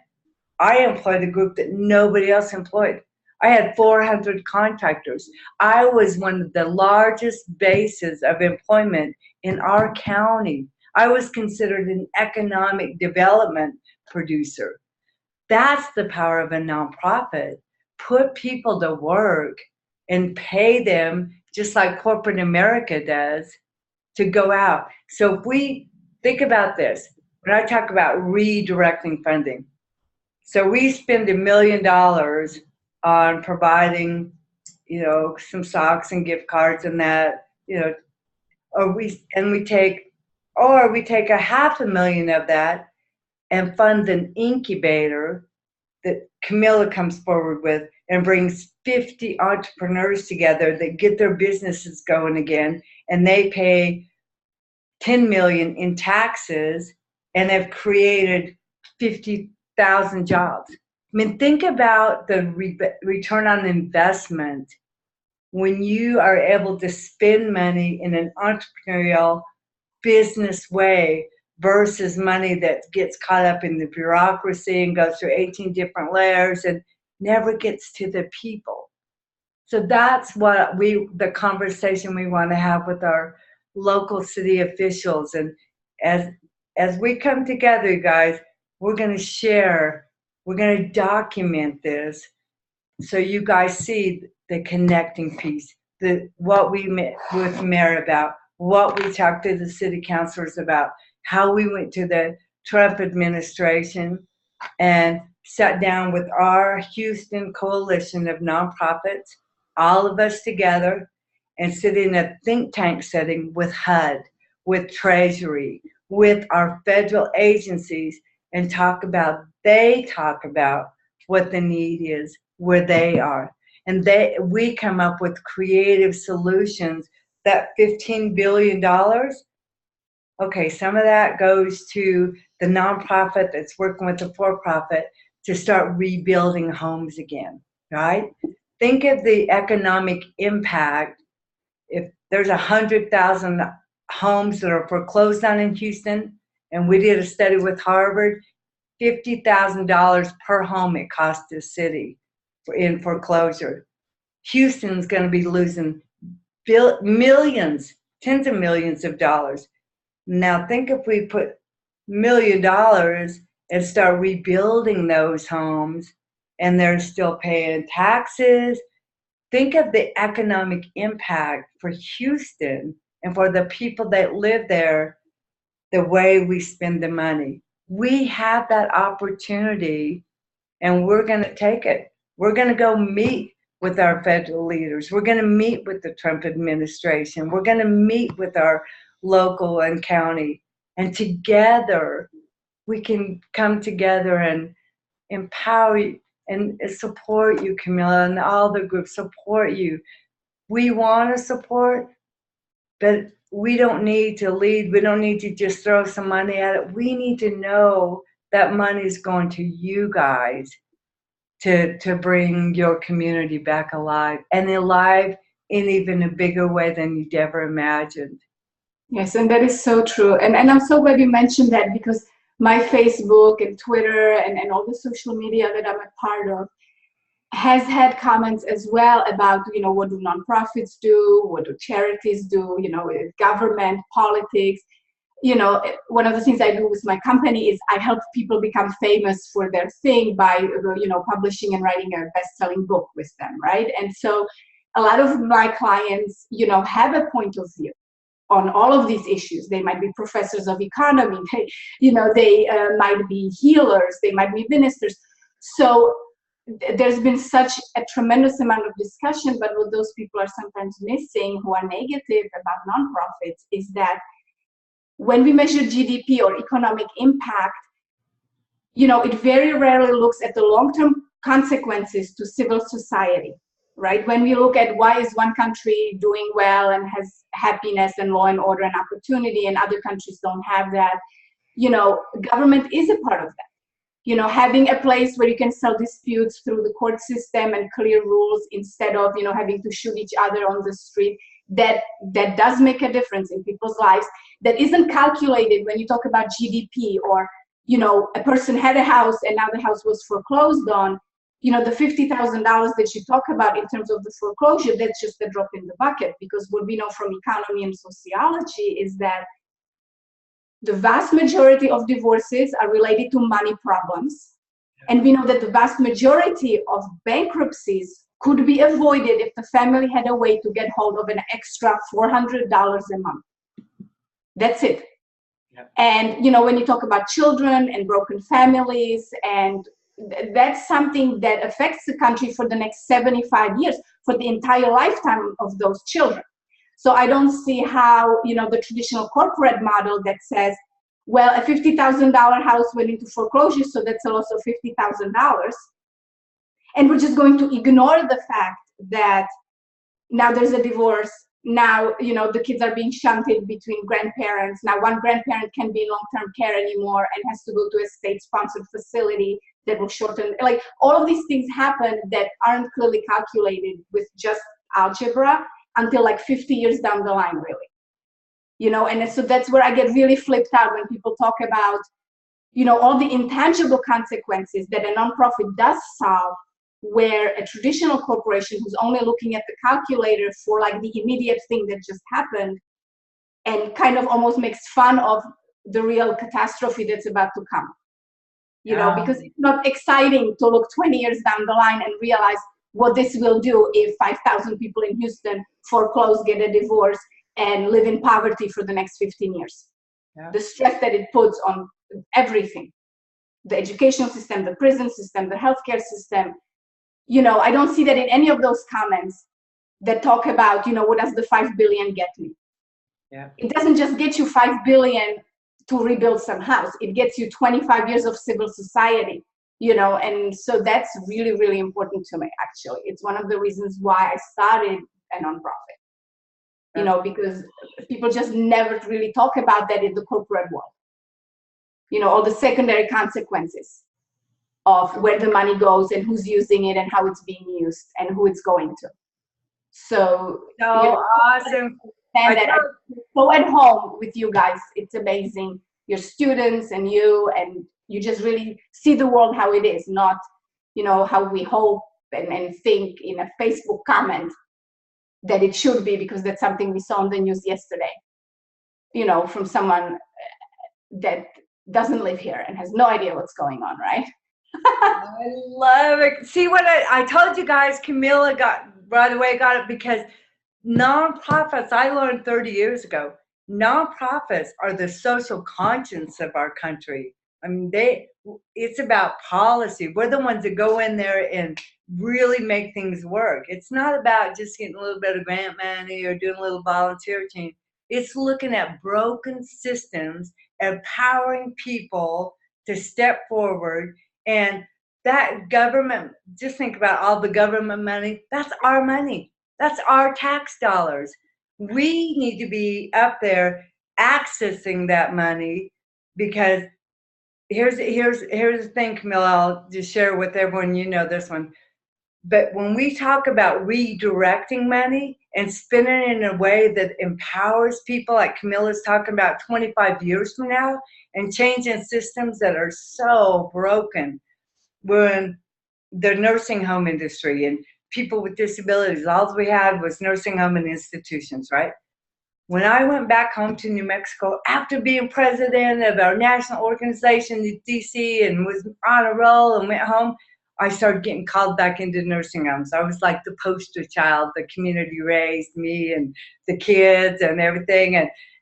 [SPEAKER 2] I employed a group that nobody else employed. I had 400 contractors. I was one of the largest bases of employment in our county. I was considered an economic development producer. That's the power of a nonprofit. Put people to work and pay them just like corporate America does to go out. So if we think about this, when I talk about redirecting funding, so we spend $1 million on providing, some socks and gift cards and that, or we take $500,000 of that and fund an incubator that Camilla comes forward with and brings 50 entrepreneurs together that get their businesses going again, and they pay $10 million in taxes and have created 50,000 jobs. I mean, think about the return on investment when you are able to spend money in an entrepreneurial business way versus money that gets caught up in the bureaucracy and goes through 18 different layers and never gets to the people. So that's what the conversation we want to have with our local city officials. And as we come together, you guys, we're going to share, we're going to document this so you guys see the connecting piece, what we met with Mayor about, what we talked to the city councilors about, how we went to the Trump administration and sat down with our Houston coalition of nonprofits, all of us together, and sit in a think tank setting with HUD, with Treasury, with our federal agencies, and they talk about what the need is, where they are. And we come up with creative solutions. That $15 billion, okay, some of that goes to the nonprofit that's working with the for-profit to start rebuilding homes again, right? Think of the economic impact. If there's 100,000 homes that are foreclosed on in Houston, and we did a study with Harvard, $50,000 per home it cost the city in foreclosure. Houston's going to be losing millions, tens of millions of dollars. Now think if we put $1 million and start rebuilding those homes and they're still paying taxes. Think of the economic impact for Houston and for the people that live there, the way we spend the money. We have that opportunity and we're going to take it. We're going to go meet with our federal leaders. We're going to meet with the Trump administration. We're going to meet with our local and county. And together, we can come together and empower you and support you, Camilla, and all the groups support you. We want to support, but we don't need to lead. We don't need to just throw some money at it. We need to know that money is going to you guys to bring your community back alive, and alive in even a bigger way than you'd ever imagined.
[SPEAKER 3] Yes, and that is so true. And I'm so glad you mentioned that, because my Facebook and Twitter and all the social media that I'm a part of has had comments as well about, what do nonprofits do? What do charities do? Government, politics. One of the things I do with my company is I help people become famous for their thing by, publishing and writing a best-selling book with them, right? And so a lot of my clients, have a point of view on all of these issues. They might be professors of economy, they might be healers, they might be ministers. So there's been such a tremendous amount of discussion, but what those people are sometimes missing, who are negative about nonprofits, is that when we measure GDP or economic impact, it very rarely looks at the long-term consequences to civil society, right? When we look at why is one country doing well and has happiness and law and order and opportunity and other countries don't have that, government is a part of that. Having a place where you can settle disputes through the court system and clear rules instead of, having to shoot each other on the street, that does make a difference in people's lives. That isn't calculated when you talk about GDP, or, a person had a house and now the house was foreclosed on. The $50,000 that you talk about in terms of the foreclosure, that's just a drop in the bucket, because what we know from economy and sociology is that the vast majority of divorces are related to money problems. And we know that the vast majority of bankruptcies could be avoided if the family had a way to get hold of an extra $400 a month. That's it. Yeah. And, when you talk about children and broken families and that's something that affects the country for the next 75 years, for the entire lifetime of those children. So I don't see how, the traditional corporate model that says, well, a $50,000 house went into foreclosure, so that's a loss of $50,000. And we're just going to ignore the fact that now there's a divorce. Now, the kids are being shunted between grandparents. Now one grandparent can't be in long-term care anymore and has to go to a state-sponsored facility that will shorten. Like, all of these things happen that aren't clearly calculated with just algebra until like 50 years down the line, really. And so that's where I get really flipped out when people talk about, all the intangible consequences that a nonprofit does solve, where a traditional corporation who's only looking at the calculator for like the immediate thing that just happened and kind of almost makes fun of the real catastrophe that's about to come. Because it's not exciting to look 20 years down the line and realize what this will do if 5,000 people in Houston foreclose, get a divorce, and live in poverty for the next 15 years. Yeah. The stress that it puts on everything, the educational system, the prison system, the healthcare system. I don't see that in any of those comments that talk about, what does the $5 billion get me? Yeah. It doesn't just get you $5 billion to rebuild some house. It gets you 25 years of civil society, and so that's really, really important to me, actually. It's one of the reasons why I started a nonprofit, because people just never really talk about that in the corporate world, all the secondary consequences of where the money goes and who's using it and how it's being used and who it's going to. So
[SPEAKER 2] awesome.
[SPEAKER 3] And that I'm so at home with you guys. It's amazing. Your students and you just really see the world how it is, not, how we hope and think in a Facebook comment that it should be, because that's something we saw on the news yesterday, from someone that doesn't live here and has no idea what's going on, right?
[SPEAKER 2] I love it. See what I told you guys, Camilla got it, because nonprofits, I learned 30 years ago, nonprofits are the social conscience of our country. I mean, it's about policy. We're the ones that go in there and really make things work. It's not about just getting a little bit of grant money or doing a little volunteer team. It's looking at broken systems, empowering people to step forward. And that government, just think about all the government money, that's our money. That's our tax dollars. We need to be up there accessing that money, because here's the thing, Camilla, I'll just share with everyone, this one. But when we talk about redirecting money and spending it in a way that empowers people, like Camilla's talking about 25 years from now, and changing systems that are so broken. We're in the nursing home industry and people with disabilities. All we had was nursing home and institutions, right? When I went back home to New Mexico after being president of our national organization in DC and was on a roll and went home, I started getting called back into nursing homes. I was like the poster child. The community raised me and the kids and everything.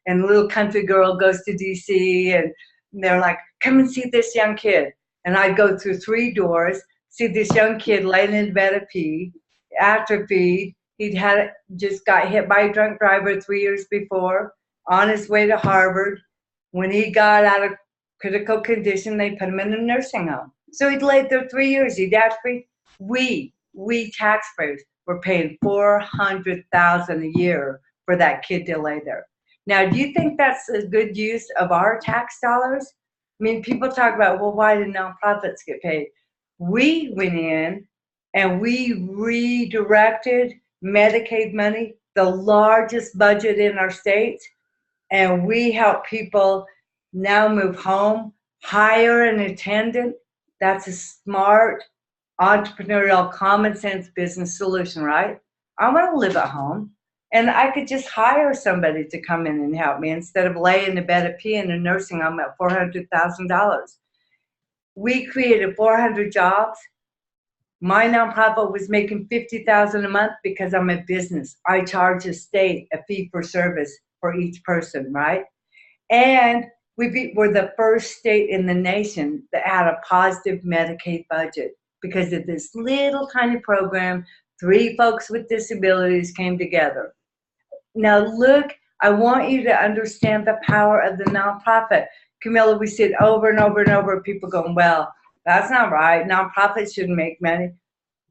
[SPEAKER 2] And little country girl goes to DC and they're like, come and see this young kid. And I'd go through 3 doors, see this young kid laying in bed of pee, atrophied. He'd just got hit by a drunk driver 3 years before, on his way to Harvard. When he got out of critical condition, they put him in a nursing home. So he'd laid there 3 years. He'd atrophied. We taxpayers were paying $400,000 a year for that kid to lay there. Now, do you think that's a good use of our tax dollars? I mean, people talk about, well, why did nonprofits get paid? We went in and we redirected Medicaid money, the largest budget in our state, and we help people now move home, hire an attendant. That's a smart, entrepreneurial, common sense business solution, right? I want to live at home, and I could just hire somebody to come in and help me instead of laying in a bed of pee in a nursing home at $400,000. We created 400 jobs. My nonprofit was making $50,000 a month because I'm a business. I charge the state a fee for service for each person, right? And We're the first state in the nation that had a positive Medicaid budget because of this little tiny program. 3 folks with disabilities came together. Now look, I want you to understand the power of the nonprofit. Camilla, we see it over and over and over, people going, well, that's not right. Nonprofits shouldn't make money.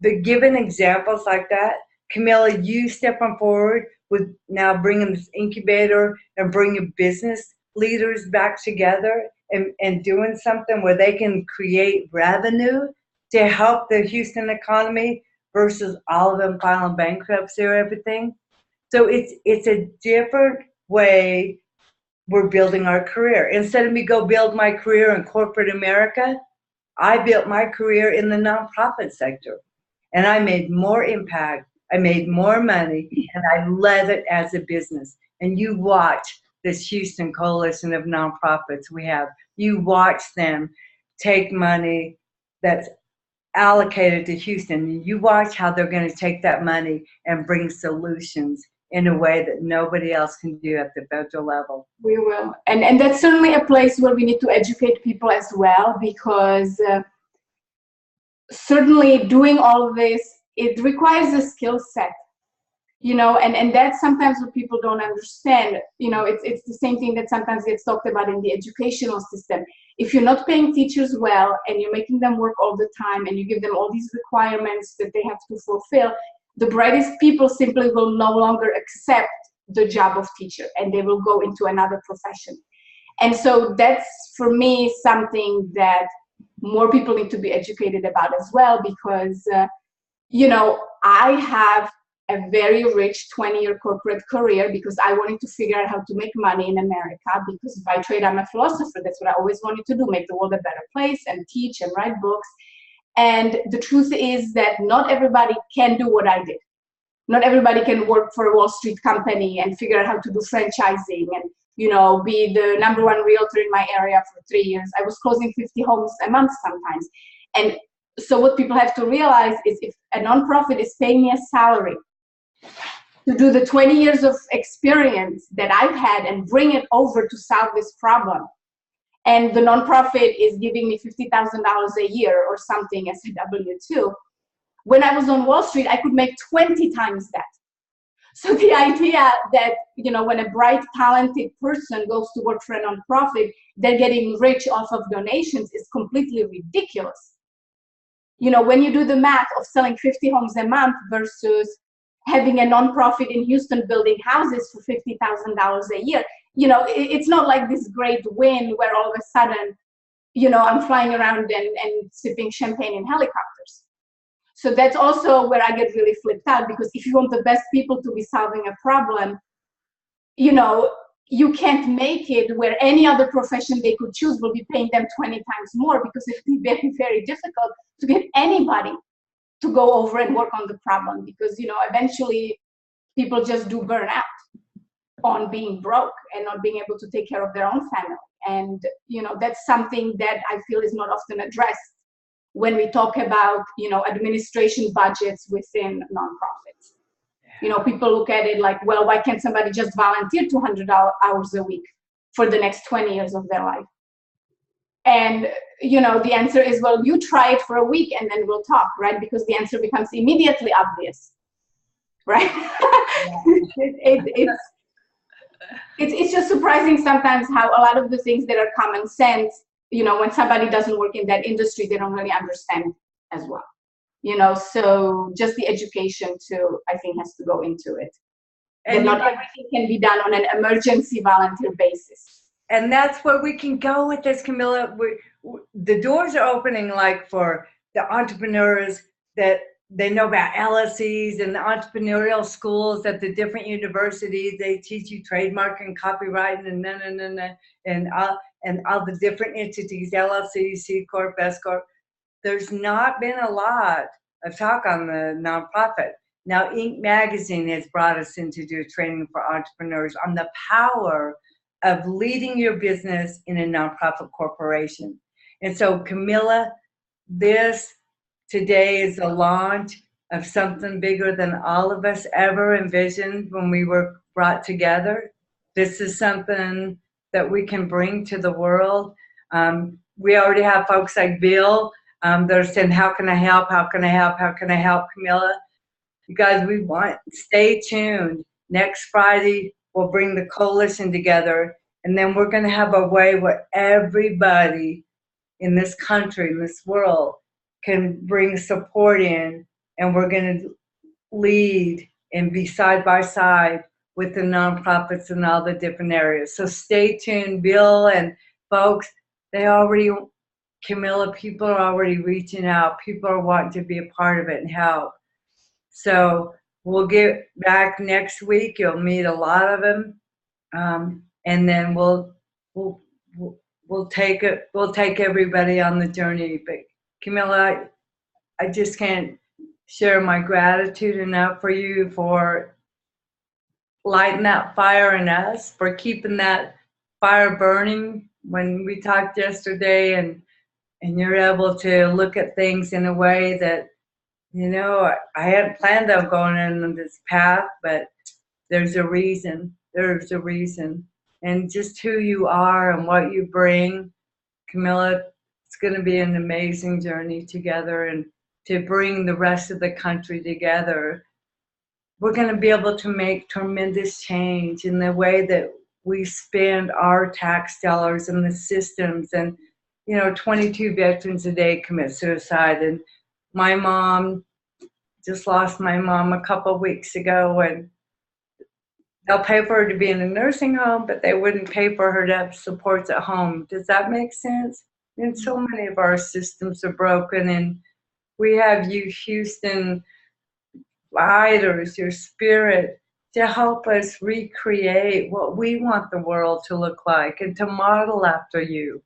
[SPEAKER 2] But given examples like that, Camilla, you stepping forward with now bringing this incubator and bringing business leaders back together and doing something where they can create revenue to help the Houston economy versus all of them filing bankruptcy or everything. So it's a different way we're building our career. Instead of me go build my career in corporate America, I built my career in the nonprofit sector. And I made more impact, I made more money, and I led it as a business. And you watch this Houston coalition of nonprofits we have. You watch them take money that's allocated to Houston. You watch how they're going to take that money and bring solutions in a way that nobody else can do at the federal level.
[SPEAKER 3] We will. And that's certainly a place where we need to educate people as well, because certainly doing all of this, it requires a skill set, and that's sometimes what people don't understand. It's the same thing that sometimes gets talked about in the educational system. If you're not paying teachers well and you're making them work all the time and you give them all these requirements that they have to fulfill, the brightest people simply will no longer accept the job of teacher and they will go into another profession. And so that's, for me, something that more people need to be educated about as well, because, I have a very rich 20-year corporate career because I wanted to figure out how to make money in America, because by trade, I'm a philosopher. That's what I always wanted to do, make the world a better place and teach and write books. And the truth is that not everybody can do what I did. Not everybody can work for a Wall Street company and figure out how to do franchising and, be the #1 realtor in my area for 3 years. I was closing 50 homes a month sometimes. And so what people have to realize is if a nonprofit is paying me a salary to do the 20 years of experience that I've had and bring it over to solve this problem, and the nonprofit is giving me $50,000 a year or something as a W-2, when I was on Wall Street, I could make 20 times that. So the idea that, when a bright, talented person goes to work for a nonprofit, they're getting rich off of donations is completely ridiculous. When you do the math of selling 50 homes a month versus having a nonprofit in Houston building houses for $50,000 a year, it's not like this great win where all of a sudden, I'm flying around and sipping champagne in helicopters. So that's also where I get really flipped out, because if you want the best people to be solving a problem, you can't make it where any other profession they could choose will be paying them 20 times more, because it would be very, very difficult to get anybody to go over and work on the problem, because, eventually people just do burn out on being broke and not being able to take care of their own family. And, that's something that I feel is not often addressed when we talk about, administration budgets within nonprofits. People look at it like, well, why can't somebody just volunteer 200 hours a week for the next 20 years of their life? And, the answer is, well, you try it for a week and then we'll talk, right? Because the answer becomes immediately obvious, right? It's just surprising sometimes how a lot of the things that are common sense, when somebody doesn't work in that industry, they don't really understand as well. So just the education too, I think, has to go into it. And not everything can be done on an emergency volunteer basis.
[SPEAKER 2] And that's where we can go with this, Camilla. The doors are opening, like, for the entrepreneurs that they know about LSEs and the entrepreneurial schools at the different universities. They teach you trademark and copyright and all the different entities, LLC, C Corp, S Corp. There's not been a lot of talk on the nonprofit. Now, Inc. magazine has brought us in to do training for entrepreneurs on the power of leading your business in a nonprofit corporation. And so, Camilla, this today is the launch of something bigger than all of us ever envisioned when we were brought together. This is something that we can bring to the world. We already have folks like Bill that are saying, how can I help? How can I help? How can I help, Camilla? You guys, stay tuned. Next Friday, we'll bring the coalition together, and then we're going to have a way where everybody in this country, in this world, can bring support in, and we're going to lead and be side by side with the nonprofits in all the different areas. So stay tuned, Bill and folks. Camilla, people are already reaching out. People are wanting to be a part of it and help. So we'll get back next week. You'll meet a lot of them, and then we'll take everybody on the journey. But Camilla, I just can't share my gratitude enough for you for lighting that fire in us, for keeping that fire burning. When we talked yesterday, and you're able to look at things in a way that, I hadn't planned on going in this path, but there's a reason. There's a reason. And just who you are and what you bring, Camilla, it's going to be an amazing journey together. And to bring the rest of the country together, we're going to be able to make tremendous change in the way that we spend our tax dollars and the systems. And 22 veterans a day commit suicide. And my mom, just lost my mom a couple of weeks ago, and they'll pay for her to be in a nursing home, but they wouldn't pay for her to have supports at home. Does that make sense? And so many of our systems are broken, and we have you, Houston fighters, your spirit, to help us recreate what we want the world to look like and to model after you.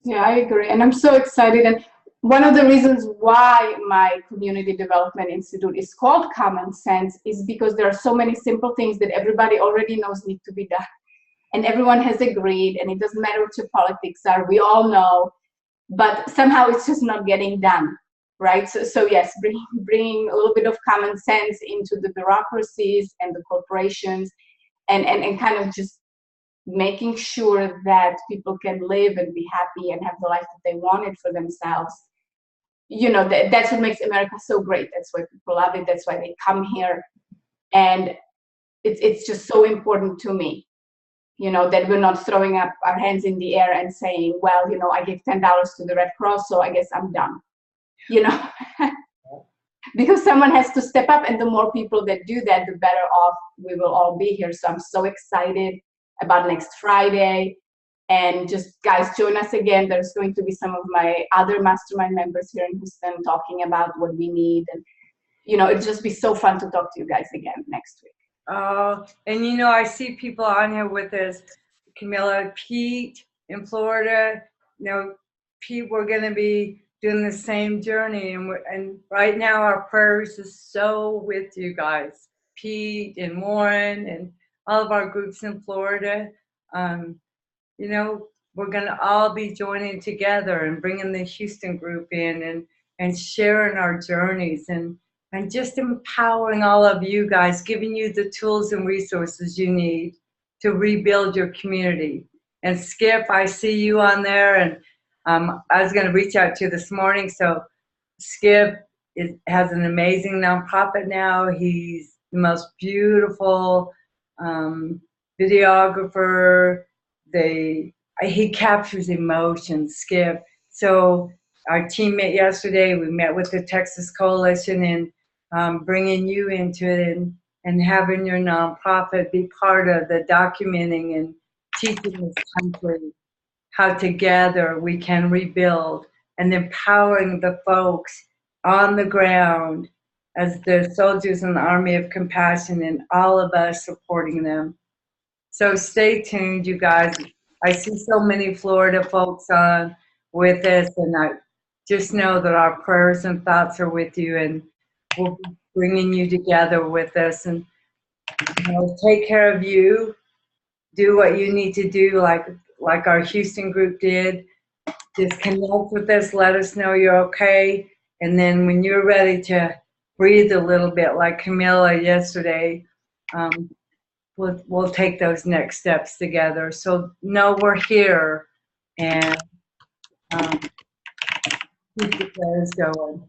[SPEAKER 3] Yeah, I agree. And I'm so excited. And one of the reasons why my Community Development Institute is called Common Sense is because there are so many simple things that everybody already knows need to be done. And everyone has agreed, and it doesn't matter what your politics are, we all know, but somehow it's just not getting done, right? So yes, bringing a little bit of common sense into the bureaucracies and the corporations, and kind of just making sure that people can live and be happy and have the life that they wanted for themselves. That's what makes America so great. That's why people love it. That's why they come here. And it's just so important to me, that we're not throwing up our hands in the air and saying, well, I gave $10 to the Red Cross, so I guess I'm done, because someone has to step up, and the more people that do that, the better off we will all be here. So I'm so excited about next Friday. And just, guys, join us again. There's going to be some of my other mastermind members here in Houston talking about what we need. And, it'll just be so fun to talk to you guys again next week.
[SPEAKER 2] Oh, and I see people on here with us, Camilla, Pete in Florida. Pete, we're going to be doing the same journey. And right now our prayers is so with you guys, Pete and Warren and all of our groups in Florida. We're going to all be joining together and bringing the Houston group in and sharing our journeys and just empowering all of you guys, giving you the tools and resources you need to rebuild your community. And Skip, I see you on there, and I was going to reach out to you this morning. So Skip has an amazing nonprofit now. He's the most beautiful videographer. He captures emotions, Skip. So our team met yesterday. We met with the Texas Coalition and bringing you into it and having your nonprofit be part of the documenting and teaching this country how together we can rebuild, and empowering the folks on the ground as the soldiers in the Army of Compassion, and all of us supporting them. So stay tuned, you guys. I see so many Florida folks on with us, and I just know that our prayers and thoughts are with you, and we'll be bringing you together with us. And take care of you. Do what you need to do, like our Houston group did. Just connect with us. Let us know you're okay. And then when you're ready to breathe a little bit, like Camilla yesterday, we'll take those next steps together. So know we're here, and keep the prayers going.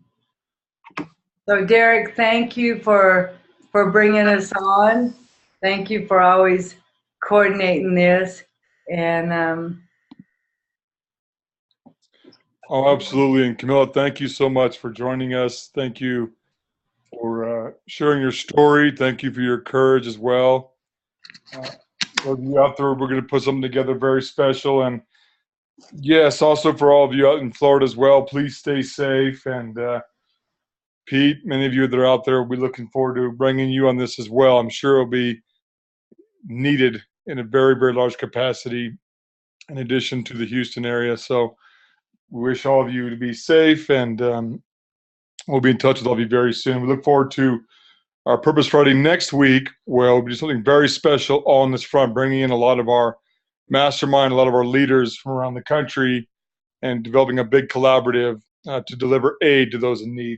[SPEAKER 2] So Derek, thank you for bringing us on. Thank you for always coordinating this. And
[SPEAKER 1] Oh, absolutely. And Camilla, thank you so much for joining us. Thank you for sharing your story. Thank you for your courage as well. Those of you out there, we're going to put something together very special. And yes, also for all of you out in Florida as well, please stay safe. And Pete, many of you that are out there, we'll be looking forward to bringing you on this as well. I'm sure it'll be needed in a very, very large capacity in addition to the Houston area. So we wish all of you to be safe, and we'll be in touch with all of you very soon. We look forward to our Purpose Friday next week, where we'll do something very special on this front, bringing in a lot of our mastermind, a lot of our leaders from around the country, and developing a big collaborative to deliver aid to those in need.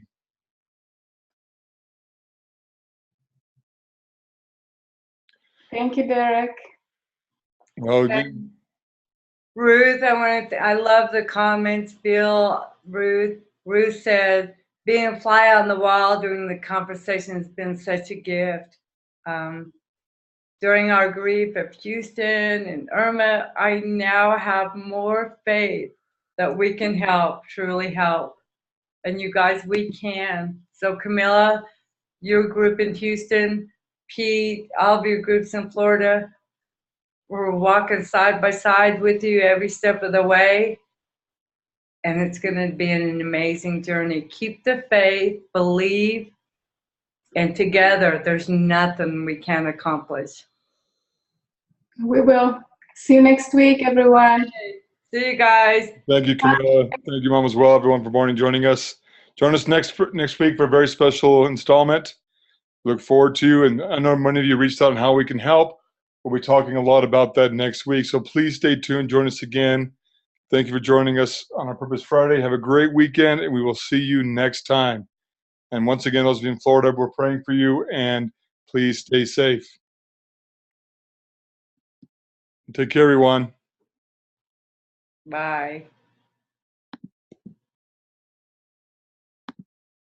[SPEAKER 3] Thank you, Derek.
[SPEAKER 1] Well,
[SPEAKER 2] Ruth, I love the comments. Bill, Ruth said, being a fly on the wall during the conversation has been such a gift. During our grief of Houston and Irma, I now have more faith that we can help, truly help. And you guys, we can. So Camilla, your group in Houston, Pete, all of your groups in Florida, we're walking side by side with you every step of the way. And it's going to be an amazing journey. Keep the faith, believe, and together there's nothing we can't accomplish.
[SPEAKER 3] We will. See you next week, everyone.
[SPEAKER 2] See you guys.
[SPEAKER 1] thank you, Camilla. Thank you, Mom, as well, everyone, for joining us. Join us next week for a very special installment. Look forward to, and I know many of you reached out on how we can help. We'll be talking a lot about that next week. So please stay tuned. Join us again. Thank you for joining us on our Purpose Friday. Have a great weekend, and we will see you next time. And once again, those of you in Florida, we're praying for you, and please stay safe. Take care, everyone.
[SPEAKER 2] Bye.